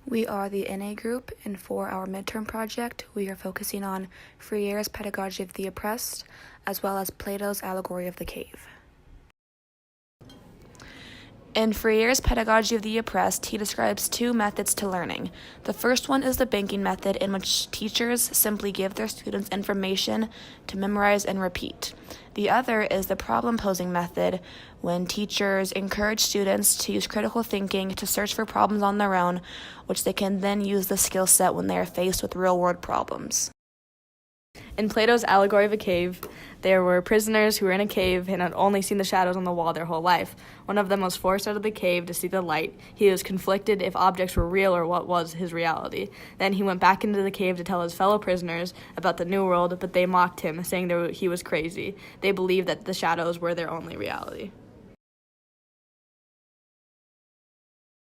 We are the NA group, and for our midterm project, we are focusing on Freire's Pedagogy of the Oppressed, as well as Plato's Allegory of the Cave. In Freire's Pedagogy of the Oppressed, he describes two methods to learning. The first one is the banking method, in which teachers simply give their students information to memorize and repeat. The other is the problem-posing method, when teachers encourage students to use critical thinking to search for problems on their own, which they can then use the skill set when they are faced with real-world problems. In Plato's Allegory of a Cave, there were prisoners who were in a cave and had only seen the shadows on the wall their whole life. One of them was forced out of the cave to see the light. He was conflicted if objects were real or what was his reality. Then he went back into the cave to tell his fellow prisoners about the new world, but they mocked him, saying he was crazy. They believed that the shadows were their only reality.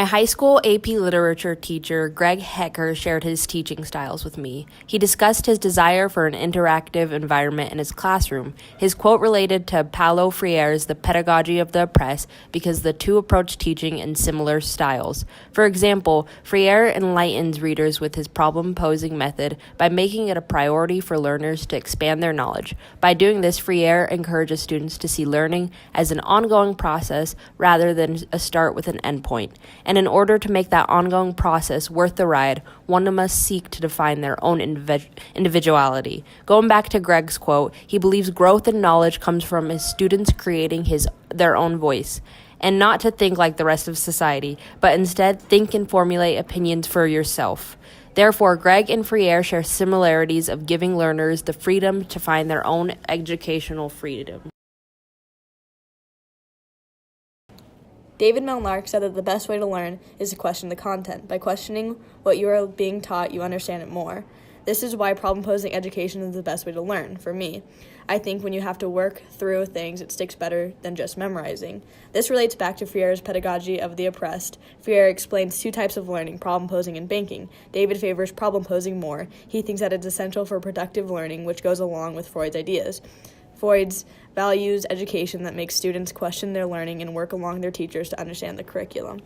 My high school AP literature teacher, Greg Hecker, shared his teaching styles with me. He discussed his desire for an interactive environment in his classroom. His quote related to Paulo Freire's The Pedagogy of the Oppressed because the two approach teaching in similar styles. For example, Freire enlightens readers with his problem-posing method by making it a priority for learners to expand their knowledge. By doing this, Freire encourages students to see learning as an ongoing process rather than a start with an endpoint. And in order to make that ongoing process worth the ride, one must seek to define their own individuality. Going back to Greg's quote, he believes growth in knowledge comes from his students creating their own voice, and not to think like the rest of society, but instead think and formulate opinions for yourself. Therefore, Greg and Freire share similarities of giving learners the freedom to find their own educational freedom. David Melnark said that the best way to learn is to question the content. By questioning what you are being taught, you understand it more. This is why problem-posing education is the best way to learn, for me. I think when you have to work through things, it sticks better than just memorizing. This relates back to Freire's Pedagogy of the Oppressed. Freire explains two types of learning, problem-posing and banking. David favors problem-posing more. He thinks that it's essential for productive learning, which goes along with Freud's ideas. Freud's values education that makes students question their learning and work along their teachers to understand the curriculum.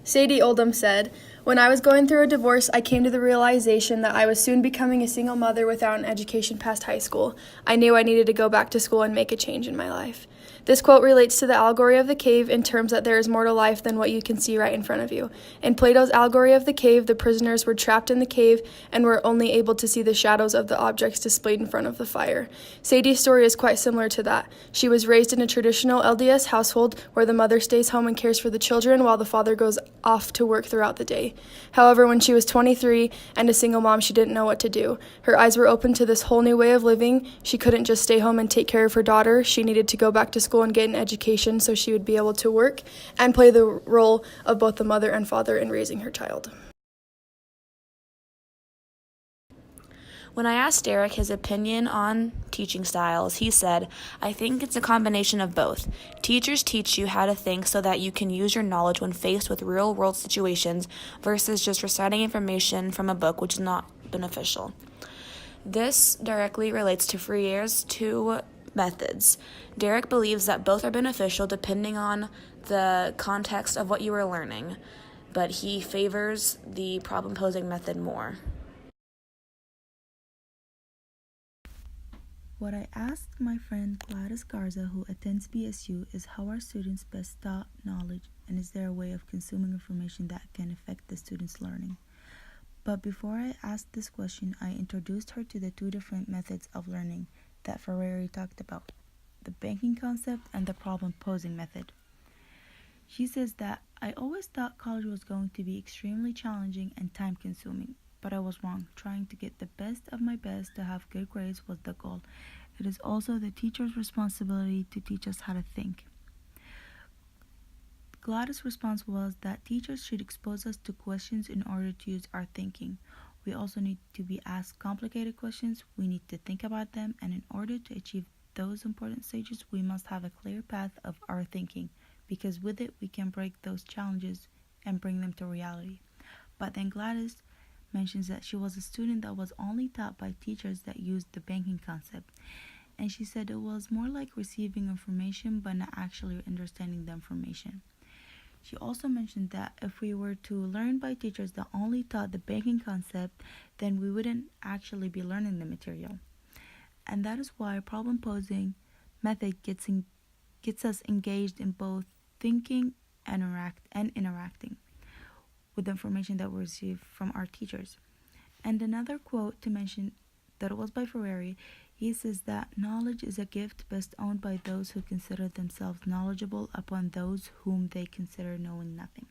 Sadie Oldham said, "When I was going through a divorce, I came to the realization that I was soon becoming a single mother without an education past high school. I knew I needed to go back to school and make a change in my life." This quote relates to the Allegory of the Cave in terms that there is more to life than what you can see right in front of you. In Plato's Allegory of the Cave, the prisoners were trapped in the cave and were only able to see the shadows of the objects displayed in front of the fire. Sadie's story is quite similar to that. She was raised in a traditional LDS household where the mother stays home and cares for the children while the father goes off to work throughout the day. However, when she was 23 and a single mom, she didn't know what to do. Her eyes were open to this whole new way of living. She couldn't just stay home and take care of her daughter. She needed to go back to school and get an education so she would be able to work and play the role of both the mother and father in raising her child. When I asked Derek his opinion on teaching styles, he said, "I think it's a combination of both. Teachers teach you how to think so that you can use your knowledge when faced with real-world situations versus just reciting information from a book, which is not beneficial." This directly relates to Freire's two methods. Derek believes that both are beneficial depending on the context of what you are learning, but he favors the problem-posing method more. What I asked my friend Gladys Garza, who attends BSU, is how are students best taught knowledge, and is there a way of consuming information that can affect the students' learning? But before I asked this question, I introduced her to the two different methods of learning that Freire talked about, the banking concept and the problem-posing method. She says that, "I always thought college was going to be extremely challenging and time-consuming, but I was wrong. Trying to get the best of my best to have good grades was the goal. It is also the teacher's responsibility to teach us how to think." Gladys' response was that teachers should expose us to questions in order to use our thinking. We also need to be asked complicated questions. We need to think about them, and in order to achieve those important stages, we must have a clear path of our thinking, because with it, we can break those challenges and bring them to reality. But then Gladys mentions that she was a student that was only taught by teachers that used the banking concept, and she said it was more like receiving information but not actually understanding the information. She also mentioned that if we were to learn by teachers that only taught the banking concept, then we wouldn't actually be learning the material. And that is why problem posing method gets us engaged in both thinking and interacting with the information that we receive from our teachers. And another quote to mention that was by Ferrari. He says that knowledge is a gift best owned by those who consider themselves knowledgeable upon those whom they consider knowing nothing.